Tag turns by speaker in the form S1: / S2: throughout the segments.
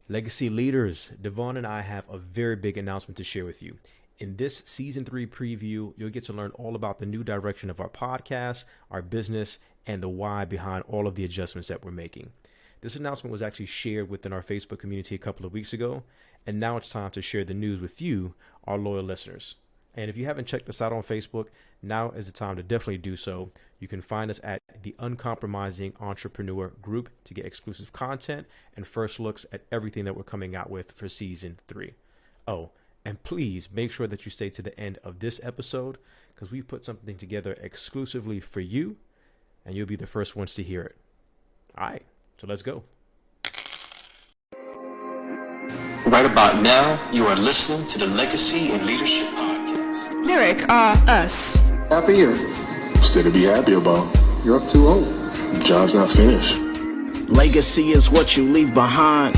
S1: Legacy leaders, Devon and I have a very big announcement to share with you. In this season 3 preview, you'll get to learn all about the new direction of our podcast, our business, and the why behind all of the adjustments that we're making. This announcement was actually shared within our Facebook community a couple of weeks ago, and now it's time to share the news with you, our loyal listeners. And if you haven't checked us out on Facebook, now is the time to definitely do so. You can find us at the Uncompromising Entrepreneur Group to get exclusive content and first looks at everything that we're coming out with for season 3. Oh, and please make sure that you stay to the end of this episode because we put something together exclusively for you and you'll be the first ones to hear it. All right, so let's go.
S2: Right about now, you are listening to the Legacy and Leadership Podcast.
S3: Lyric, us.
S4: Happy year.
S5: Still to be happy about.
S4: You're up too old.
S5: The job's not finished.
S6: Legacy is what you leave behind.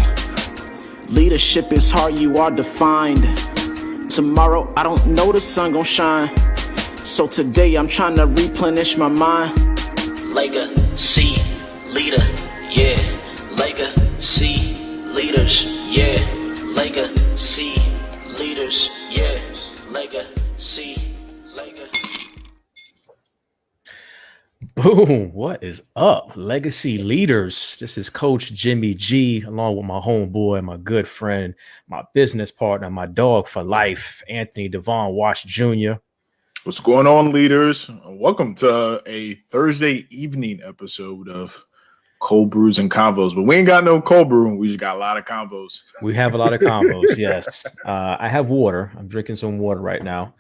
S6: Leadership is how you are defined. Tomorrow, I don't know the sun gon' shine. So today, I'm trying to replenish my mind. Legacy, leader, yeah. Legacy, leaders, yeah. Legacy, leaders, yeah. Legacy, legacy.
S1: Boom, what is up, Legacy Leaders? This is Coach Jimmy G, along with my homeboy, my good friend, my business partner, my dog for life, Anthony Devon Wash Jr.
S7: What's going on, leaders? Welcome to a Thursday evening episode of Cold Brews and Convos. But we ain't got no cold brew. We just got a lot of combos.
S1: We have a lot of combos, yes. I have water. I'm drinking some water right now.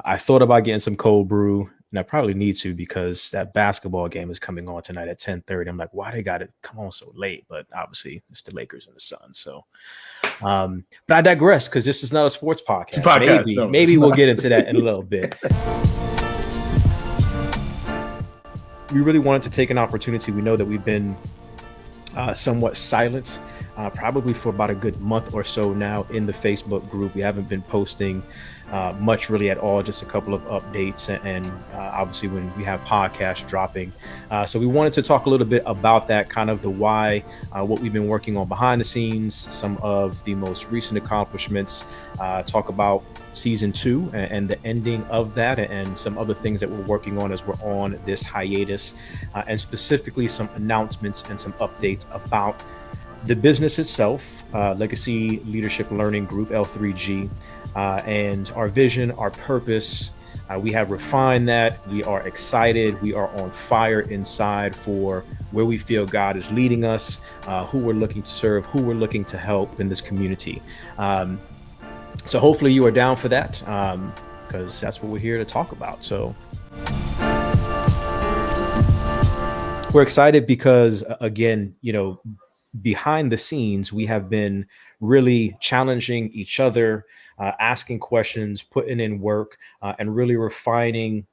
S1: I thought about getting some cold brew, and I probably need to because that basketball game is coming on tonight at 10:30. I'm like, why they got it come on so late? But obviously, it's the Lakers and the Suns. So, but I digress because this is not a sports podcast. Maybe we'll get into that in a little bit. We really wanted to take an opportunity. We know that we've been somewhat silent, probably for about a good month or so now in the Facebook group. We haven't been posting much really at all, just a couple of updates and obviously when we have podcasts dropping. So we wanted to talk a little bit about that, kind of the why, what we've been working on behind the scenes, some of the most recent accomplishments, talk about season 2 and the ending of that, and some other things that we're working on as we're on this hiatus, and specifically some announcements and some updates about the business itself, Legacy Leadership Learning Group, L3G, and our vision, our purpose. We have refined that. We are excited. We are on fire inside for where we feel God is leading us, who we're looking to serve, who we're looking to help in this community. So hopefully you are down for that, because that's what we're here to talk about. So we're excited because, again, behind the scenes, we have been really challenging each other, asking questions, putting in work, and really refining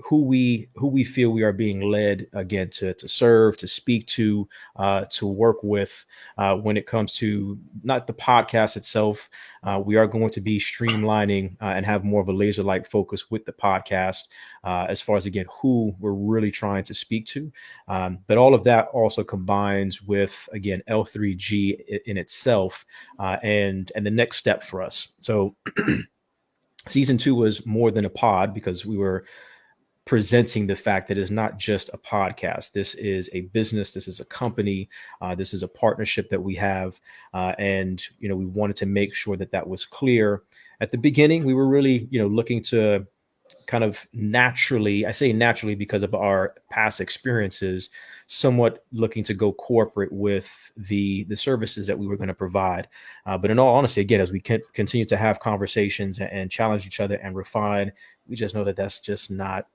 S1: who we feel we are being led, again, to serve, to speak to work with, when it comes to not the podcast itself. We are going to be streamlining and have more of a laser-like focus with the podcast, as far as, again, who we're really trying to speak to. But all of that also combines with, again, L3G in itself, and the next step for us. So season 2 was more than a pod because we were presenting the fact that it's not just a podcast. This is a business. This is a company. This is a partnership that we have. And, we wanted to make sure that that was clear. At the beginning, we were really, looking to kind of naturally, I say naturally because of our past experiences, somewhat looking to go corporate with the services that we were going to provide. But in all honesty, again, as we continue to have conversations and challenge each other and refine, we just know that that's just not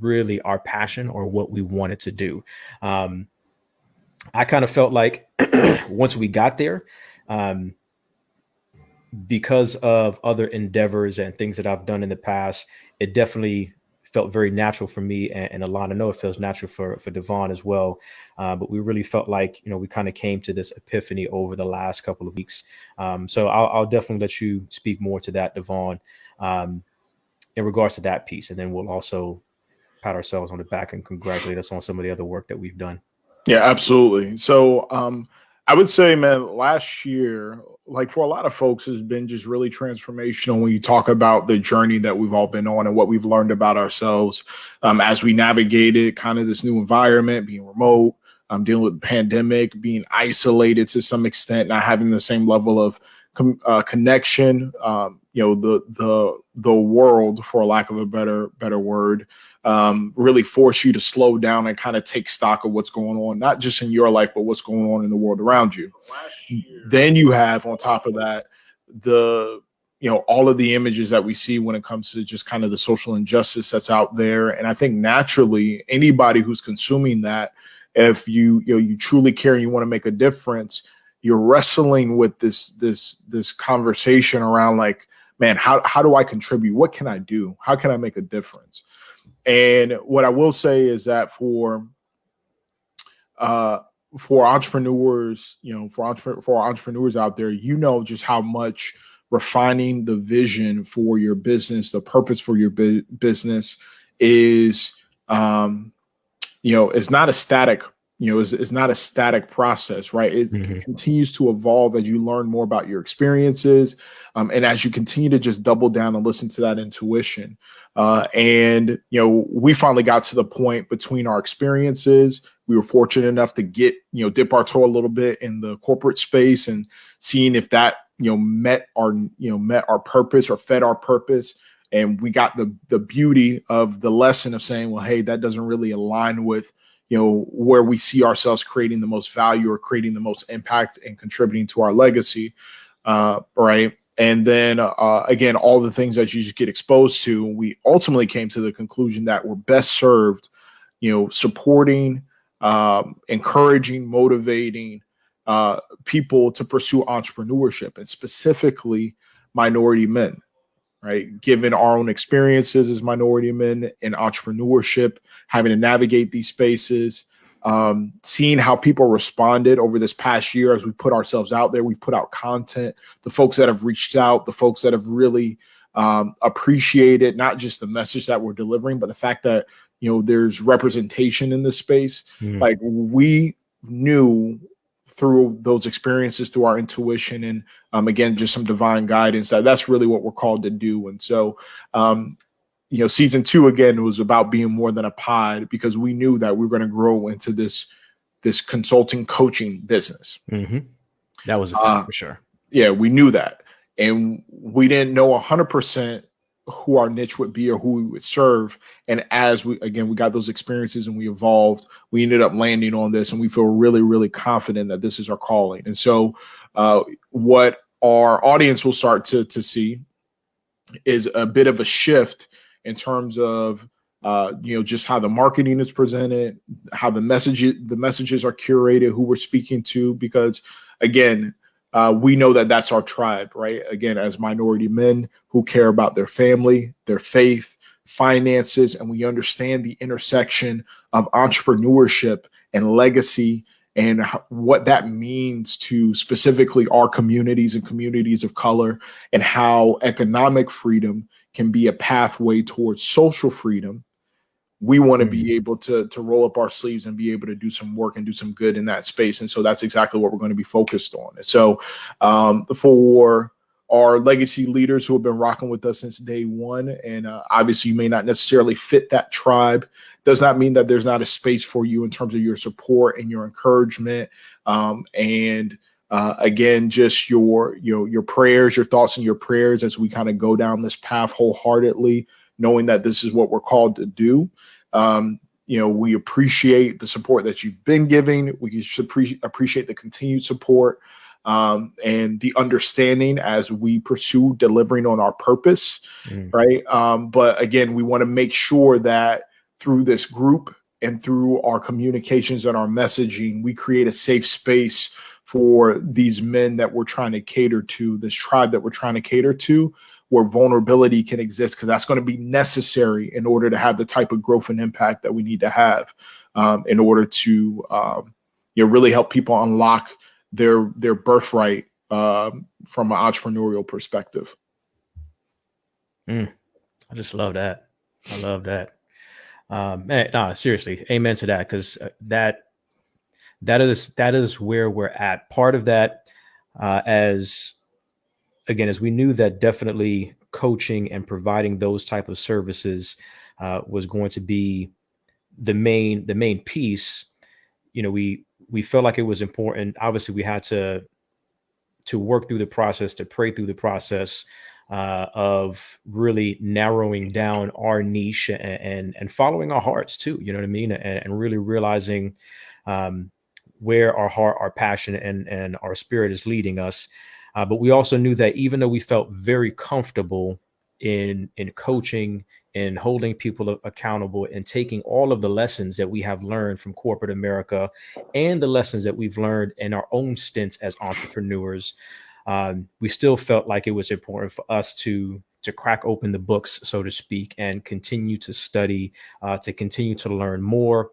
S1: really our passion or what we wanted to do. I kind of felt like once we got there, because of other endeavors and things that I've done in the past, it definitely felt very natural for me and Alana. I know it feels natural for Devon as well. But we really felt like, we kind of came to this epiphany over the last couple of weeks. So I'll definitely let you speak more to that, Devon, in regards to that piece. And then we'll also pat ourselves on the back and congratulate us on some of the other work that we've done.
S7: Yeah, absolutely. So I would say, man, last year, like for a lot of folks, has been just really transformational when you talk about the journey that we've all been on and what we've learned about ourselves as we navigated kind of this new environment, being remote, dealing with the pandemic, being isolated to some extent, not having the same level of connection. The world, for lack of a better word, really force you to slow down and kind of take stock of what's going on, not just in your life, but what's going on in the world around you. Then you have on top of that, all of the images that we see when it comes to just kind of the social injustice that's out there. And I think naturally anybody who's consuming that, if you truly care and you want to make a difference, you're wrestling with this conversation around like, man, how do I contribute? What can I do? How can I make a difference? And what I will say is that for entrepreneurs, for our entrepreneurs out there, just how much refining the vision for your business, the purpose for your business is, it's not a static, it's not a static process, right? It continues to evolve as you learn more about your experiences. And as you continue to just double down and listen to that intuition. We finally got to the point between our experiences. We were fortunate enough to get, dip our toe a little bit in the corporate space and seeing if that, met our purpose or fed our purpose. And we got the beauty of the lesson of saying, well, hey, that doesn't really align with, where we see ourselves creating the most value or creating the most impact and contributing to our legacy. Right. And then, again, all the things that you just get exposed to, we ultimately came to the conclusion that we're best served, supporting, encouraging, motivating people to pursue entrepreneurship, and specifically minority men, right? Given our own experiences as minority men in entrepreneurship, having to navigate these spaces, seeing how people responded over this past year as we put ourselves out there. We've put out content, the folks that have reached out, the folks that have really appreciated not just the message that we're delivering, but the fact that, there's representation in this space. Like we knew through those experiences, through our intuition and again, just some divine guidance, that's really what we're called to do. And so, season 2, again, was about being more than a pod, because we knew that we were going to grow into this consulting coaching business.
S1: That was a fact for sure.
S7: Yeah, we knew that. And we didn't know 100% who our niche would be or who we would serve. And as we got those experiences and we evolved, we ended up landing on this, and we feel really, really confident that this is our calling. And so what our audience will start to see is a bit of a shift in terms of, just how the marketing is presented, how the messages are curated, who we're speaking to, because again, we know that that's our tribe, right? Again, as minority men who care about their family, their faith, finances, and we understand the intersection of entrepreneurship and legacy and what that means to specifically our communities and communities of color, and how economic freedom can be a pathway towards social freedom. We want to be able to roll up our sleeves and be able to do some work and do some good in that space. And so that's exactly what we're going to be focused on. And so for our legacy leaders who have been rocking with us since day one, and obviously you may not necessarily fit that tribe, does not mean that there's not a space for you in terms of your support and your encouragement. Again, just your prayers, your thoughts and your prayers as we kind of go down this path wholeheartedly, knowing that this is what we're called to do. We appreciate the support that you've been giving. We appreciate the continued support and the understanding as we pursue delivering on our purpose, right? But again, we want to make sure that through this group and through our communications and our messaging, we create a safe space for these men that we're trying to cater to, this tribe that we're trying to cater to, where vulnerability can exist, because that's going to be necessary in order to have the type of growth and impact that we need to have in order to really help people unlock their birthright from an entrepreneurial perspective.
S1: I just love that. I love that. Man, no, seriously, amen to that, because that is where we're at. Part of that, as we knew that definitely coaching and providing those type of services was going to be the main piece. We felt like it was important. Obviously, we had to work through the process, to pray through the process of really narrowing down our niche and following our hearts too. You know what I mean? And really realizing um, where our heart, our passion, and our spirit is leading us. But we also knew that even though we felt very comfortable in coaching and holding people accountable and taking all of the lessons that we have learned from corporate America and the lessons that we've learned in our own stints as entrepreneurs, we still felt like it was important for us to crack open the books, so to speak, and continue to study, to continue to learn more,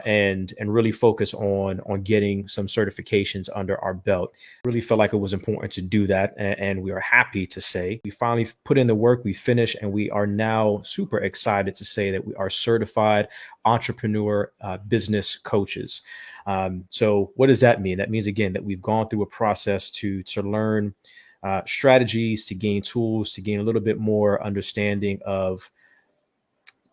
S1: and really focus on getting some certifications under our belt. Really felt like it was important to do that, and we are happy to say we finally put in the work, we finished, and we are now super excited to say that we are certified entrepreneur business coaches. So what does that mean? That means, again, that we've gone through a process to learn strategies, to gain tools, to gain a little bit more understanding of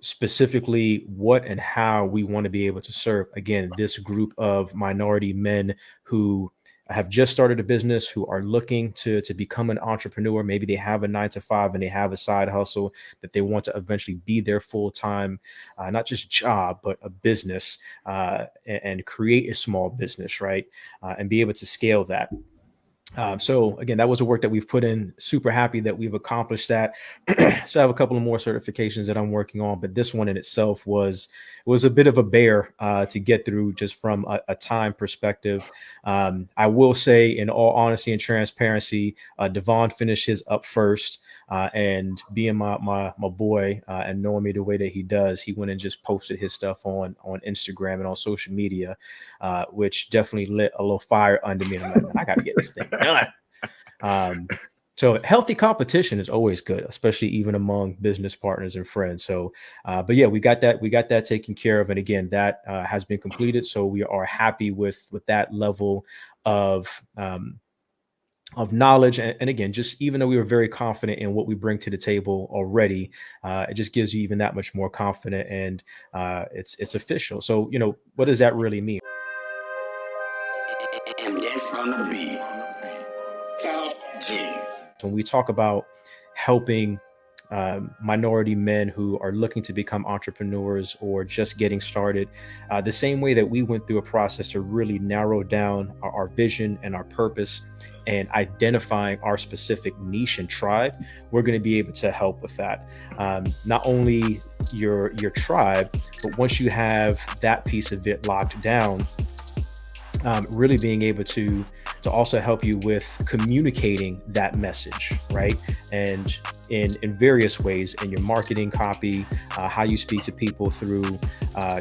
S1: specifically what and how we want to be able to serve, again, this group of minority men who have just started a business, who are looking to become an entrepreneur. Maybe they have a 9 to 5 and they have a side hustle that they want to eventually be their full-time, not just job, but a business, and create a small business, right? And be able to scale that. So again, that was the work that we've put in. Super happy that we've accomplished that. So I have a couple of more certifications that I'm working on, but this one in itself was a bit of a bear to get through, just from a time perspective. I will say, in all honesty and transparency, Devon finished his up first, and being my boy, and knowing me the way that he does, he went and just posted his stuff on Instagram and on social media, which definitely lit a little fire under me. And I'm like, "Man, I got to get this thing done." So healthy competition is always good, especially even among business partners and friends. So, but yeah, we got that taken care of. And again, that has been completed. So we are happy with that level of knowledge. And again, just even though we were very confident in what we bring to the table already, it just gives you even that much more confident, and it's official. So, what does that really mean?
S3: And that's on the beat. Top G.
S1: When we talk about helping minority men who are looking to become entrepreneurs or just getting started, the same way that we went through a process to really narrow down our vision and our purpose and identifying our specific niche and tribe, we're going to be able to help with that. Not only your tribe, but once you have that piece of it locked down, really being able to also help you with communicating that message, right? And in various ways, in your marketing copy, how you speak to people through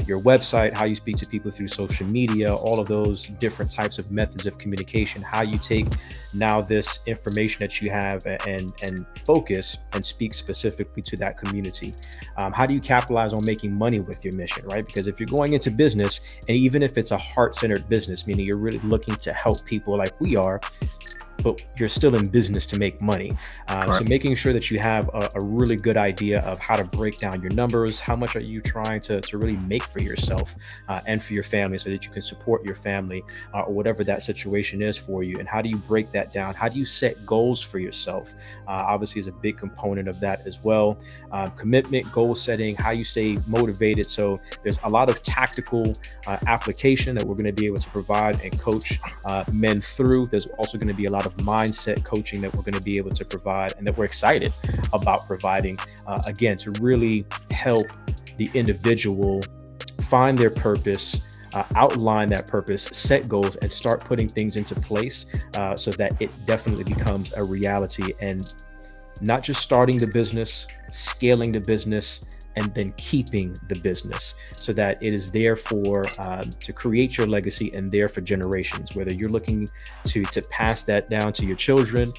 S1: your website, how you speak to people through social media, all of those different types of methods of communication, how you take now this information that you have and focus and speak specifically to that community. How do you capitalize on making money with your mission, right? Because if you're going into business, and even if it's a heart-centered business, meaning you're really looking to help people like we are, but you're still in business to make money.
S7: Right.
S1: So making sure that you have a really good idea of how to break down your numbers, how much are you trying to really make for yourself and for your family, so that you can support your family or whatever that situation is for you. And how do you break that down? How do you set goals for yourself? Obviously is a big component of that as well. Commitment, goal setting, how you stay motivated. So there's a lot of tactical application that we're going to be able to provide and coach men through. There's also going to be a lot of mindset coaching that we're going to be able to provide, and that we're excited about providing, again, to really help the individual find their purpose, outline that purpose, set goals, and start putting things into place so that it definitely becomes a reality. And not just starting the business, scaling the business, and then keeping the business so that it is there for to create your legacy and there for generations, whether you're looking to pass that down to your children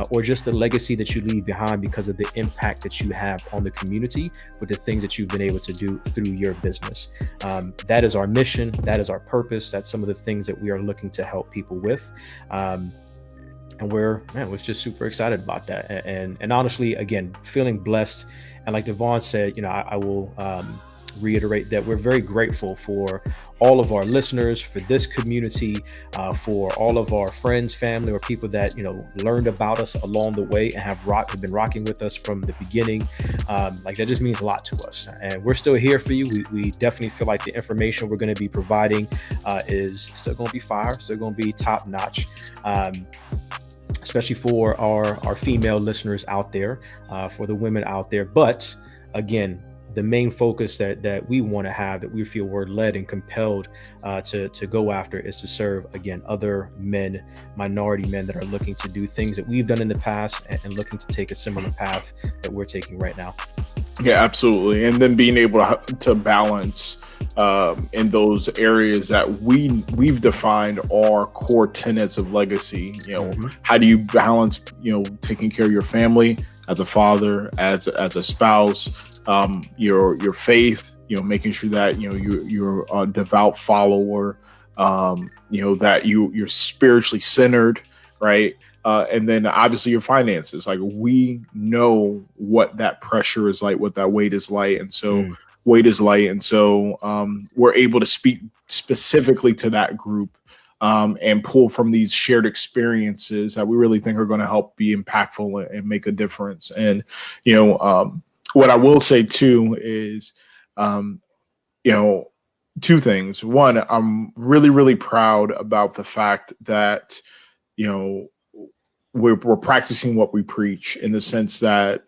S1: or just the legacy that you leave behind because of the impact that you have on the community with the things that you've been able to do through your business. That is our mission. That is our purpose. That's some of the things that we are looking to help people with. And we're just super excited about that. And honestly, again, feeling blessed. And like Devon said, I will reiterate that we're very grateful for all of our listeners, for this community, for all of our friends, family, or people that, learned about us along the way and have been rocking with us from the beginning. Like that just means a lot to us. And we're still here for you. We definitely feel like the information we're going to be providing is still going to be fire, still going to be top notch. Especially for our female listeners out there, for the women out there. But again, the main focus that we want to have, that we feel we're led and compelled to go after, is to serve, again, other men, minority men that are looking to do things that we've done in the past and looking to take a similar path that we're taking right now.
S7: Yeah, absolutely. And then being able to balance in those areas that we've defined our core tenets of legacy. How do you balance, taking care of your family as a father, as a spouse, your faith, making sure that, you're a devout follower, that you're spiritually centered, right? And then obviously your finances. Like, we know what that pressure is like, what that weight is like. And so we're able to speak specifically to that group and pull from these shared experiences that we really think are going to help be impactful and make a difference. And, what I will say too is, two things. One, I'm really, really proud about the fact that, we're practicing what we preach, in the sense that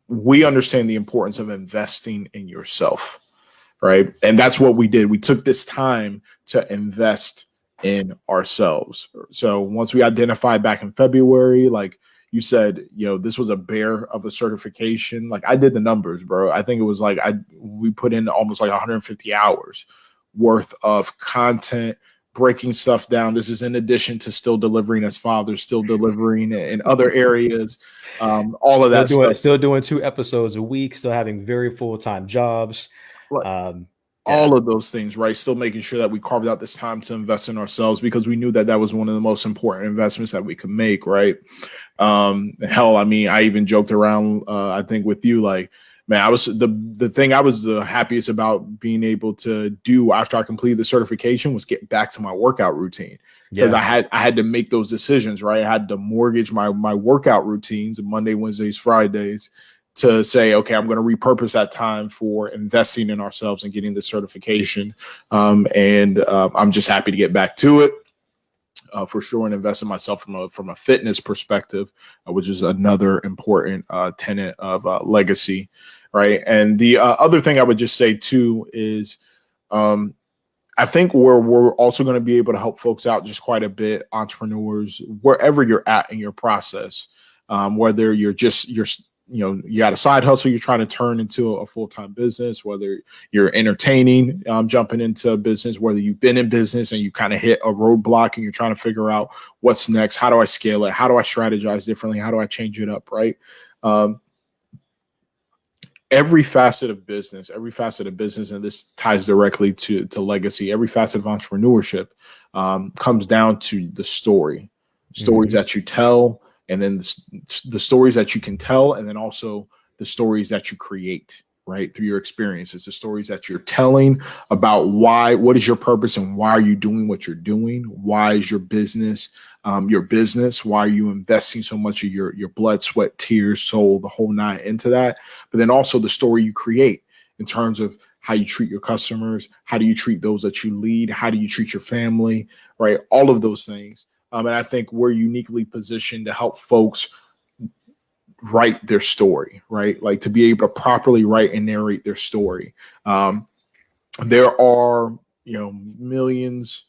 S7: we understand the importance of investing in yourself, right? And that's what we did. We took this time to invest in ourselves. So once we identified back in February, like you said, this was a bear of a certification. Like, I did the numbers, bro. I think it was like we put in almost like 150 hours worth of content, breaking stuff down. This is in addition to still delivering as fathers, still delivering in other areas, all of that stuff.
S1: Still doing 2 episodes a week, still having very full-time jobs.
S7: All of those things, right? Still making sure that we carved out this time to invest in ourselves, because we knew that was one of the most important investments that we could make, right? Hell, I mean, I even joked around, I think with you, like, man, I was the thing I was the happiest about being able to do after I completed the certification was get back to my workout routine, because I had to make those decisions, right? I had to mortgage my workout routines of Monday, Wednesdays, Fridays, to say, okay, I'm going to repurpose that time for investing in ourselves and getting the certification. I'm just happy to get back to it. For sure, and invest in myself from a fitness perspective, which is another important tenet of legacy, right? And the other thing I would just say too is, I think we're also going to be able to help folks out just quite a bit, entrepreneurs, wherever you're at in your process, whether you're you got a side hustle you're trying to turn into a full-time business, whether you're entertaining, jumping into a business, whether you've been in business and you kind of hit a roadblock and you're trying to figure out what's next. How do I scale it? How do I strategize differently? How do I change it up? Right. Every facet of business, and this ties directly to legacy, every facet of entrepreneurship comes down to the stories that you tell, and then the stories that you can tell, and then also the stories that you create, right, through your experiences, the stories that you're telling about what is your purpose and why are you doing what you're doing? Why is your business your business? Why are you investing so much of your blood, sweat, tears, soul, the whole nine into that? But then also the story you create in terms of how you treat your customers, how do you treat those that you lead, how do you treat your family, right? All of those things. And I think we're uniquely positioned to help folks write their story, right? Like, to be able to properly write and narrate their story. There are, millions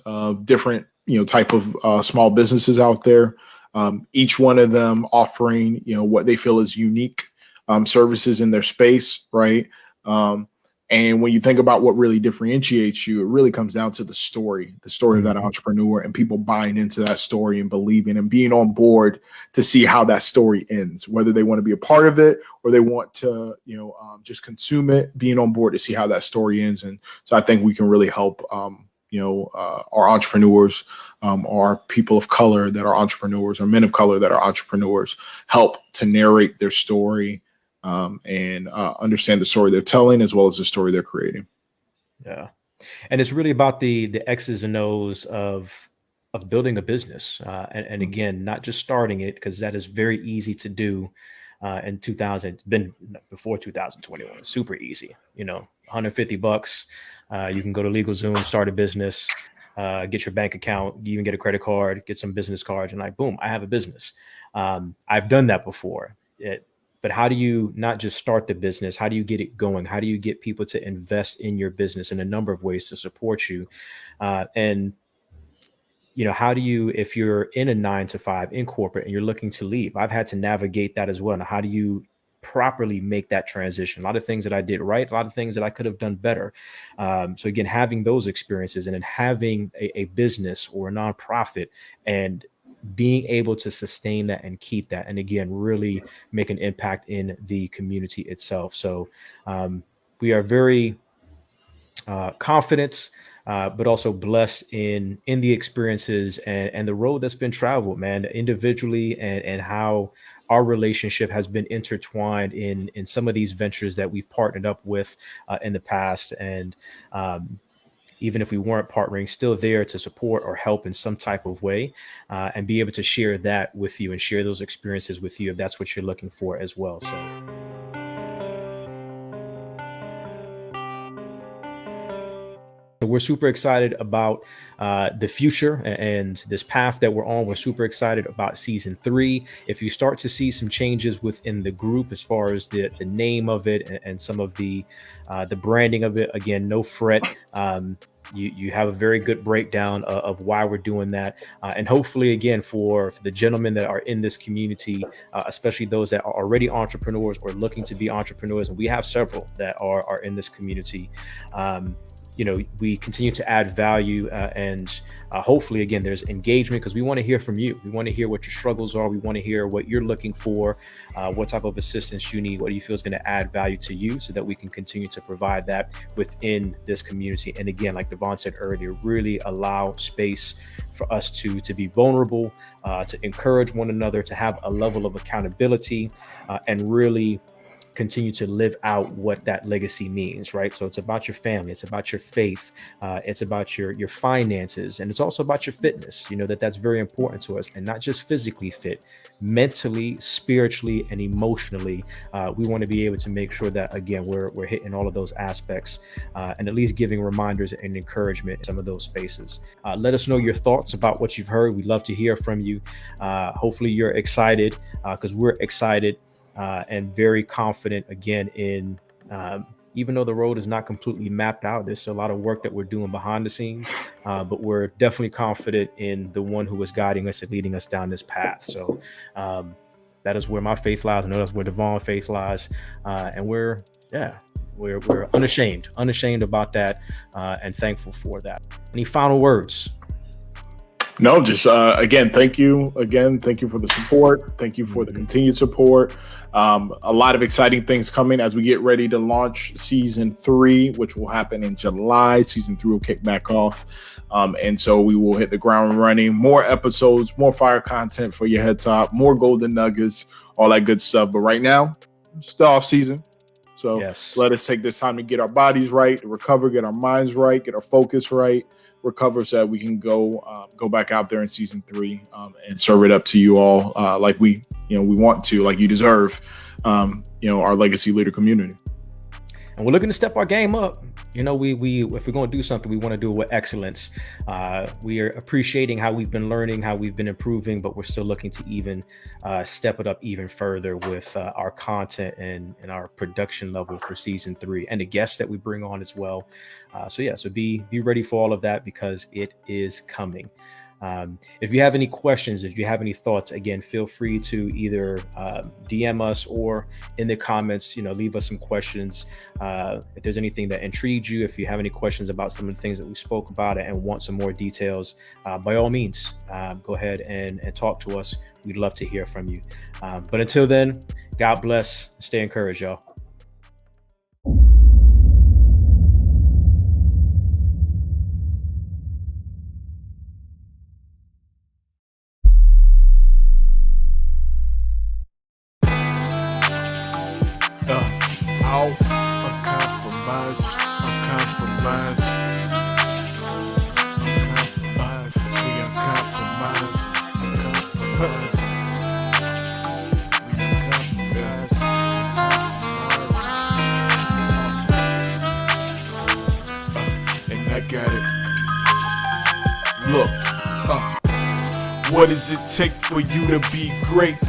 S7: of different, type of small businesses out there. Each one of them offering, what they feel is unique, services in their space, right? And when you think about what really differentiates you, it really comes down to the story of that entrepreneur, and people buying into that story and believing and being on board to see how that story ends, whether they want to be a part of it or they want to, just consume it, being on board to see how that story ends. And so I think we can really help, our entrepreneurs, or people of color that are entrepreneurs, or men of color that are entrepreneurs, help to narrate their story, and understand the story they're telling as well as the story they're creating.
S1: Yeah. And it's really about the X's and O's of building a business. And again, not just starting it, because that is very easy to do in 2000. It's been before 2021. Super easy, $150. You can go to LegalZoom, start a business, get your bank account, you even get a credit card, get some business cards, and like, boom, I have a business. I've done that before. But how do you not just start the business? How do you get it going? How do you get people to invest in your business in a number of ways to support you? And how do you, if you're in a 9-to-5 in corporate and you're looking to leave? I've had to navigate that as well. Now, how do you properly make that transition? A lot of things that I did right, a lot of things that I could have done better. So again, having those experiences and then having a business or a nonprofit and being able to sustain that and keep that, and again, really make an impact in the community itself. So we are very confident, but also blessed in the experiences and the road that's been traveled, man, individually, and how our relationship has been intertwined in some of these ventures that we've partnered up with in the past. And even if we weren't partnering, still there to support or help in some type of way, and be able to share that with you and share those experiences with you if that's what you're looking for as well. So we're super excited about the future and this path that we're on. We're super excited about season 3. If you start to see some changes within the group as far as the name of it and some of the branding of it, again, no fret. You have a very good breakdown of why we're doing that. And hopefully, again, for the gentlemen that are in this community, especially those that are already entrepreneurs or looking to be entrepreneurs, and we have several that are in this community, we continue to add value, and hopefully, again, there's engagement, because we want to hear from you. We want to hear what your struggles are. We want to hear what you're looking for, what type of assistance you need, what do you feel is going to add value to you, so that we can continue to provide that within this community. And again, like Devon said earlier, really allow space for us to be vulnerable, to encourage one another, to have a level of accountability, and really continue to live out what that legacy means, right? So it's about your family, it's about your faith, it's about your finances, and it's also about your fitness. That's very important to us, and not just physically fit, mentally, spiritually, and emotionally. We want to be able to make sure that, again, we're hitting all of those aspects, and at least giving reminders and encouragement in some of those spaces. Let us know your thoughts about what you've heard. We'd love to hear from you. Hopefully you're excited, because we're excited. And very confident, again, in even though the road is not completely mapped out, there's a lot of work that we're doing behind the scenes, but we're definitely confident in the one who is guiding us and leading us down this path. So that is where my faith lies. I know that's where Devon's faith lies, and we're unashamed about that, and thankful for that. Any final words?
S7: No, just again, thank you for the support. Thank you for the continued support. A lot of exciting things coming as we get ready to launch season 3, which will happen in July. Season 3 will kick back off, and so we will hit the ground running. More episodes, more fire content for your head top, more golden nuggets, all that good stuff. But right now, it's the off season, so
S1: Yes.
S7: Let us take this time to get our bodies right, recover, get our minds right, get our focus right, recover, so that we can go back out there in season 3, and serve it up to you all, like we want to, like you deserve, our legacy leader community.
S1: And we're looking to step our game up. We if we're going to do something, we want to do it with excellence. We are appreciating how we've been learning, how we've been improving, but we're still looking to even step it up even further with our content and our production level for season 3, and the guests that we bring on as well. So be ready for all of that, because it is coming. If you have any questions, if you have any thoughts, again, feel free to either DM us or in the comments, leave us some questions. If there's anything that intrigued you, if you have any questions about some of the things that we spoke about and want some more details, by all means, go ahead and talk to us. We'd love to hear from you. But until then, God bless. Stay encouraged, y'all.
S4: Out, uncompromised, uncompromised, uncompromised, we uncompromised, uncompromised, we uncompromised, and I got it. Look, what does it take for you to be great?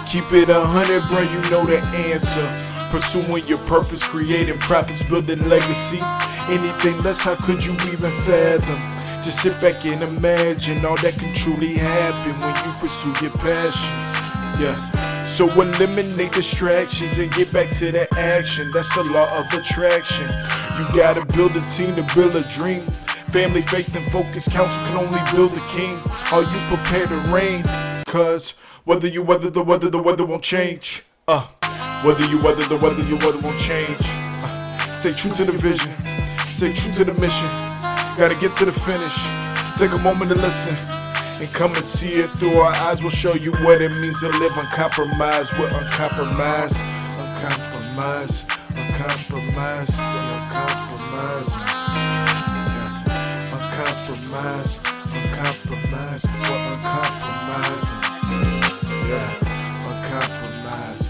S4: Keep it 100, bro, you know the answer. Pursuing your purpose, creating profits, building legacy. Anything less, how could you even fathom? Just sit back and imagine all that can truly happen when you pursue your passions. Yeah. So eliminate distractions and get back to the action. That's the law of attraction. You gotta build a team to build a dream. Family, faith, and focus. Counsel can only build a king. Are you prepared to reign? Cause whether you weather the weather won't change. Whether you weather the weather won't change. Stay true to the vision. Stay true to the mission. Gotta get to the finish. Take a moment to listen and come and see it through our eyes. We'll show you what it means to live uncompromised. We're uncompromised, uncompromised, uncompromised, uncompromised, uncompromised, uncompromised. We're uncompromising. Yeah, uncompromised.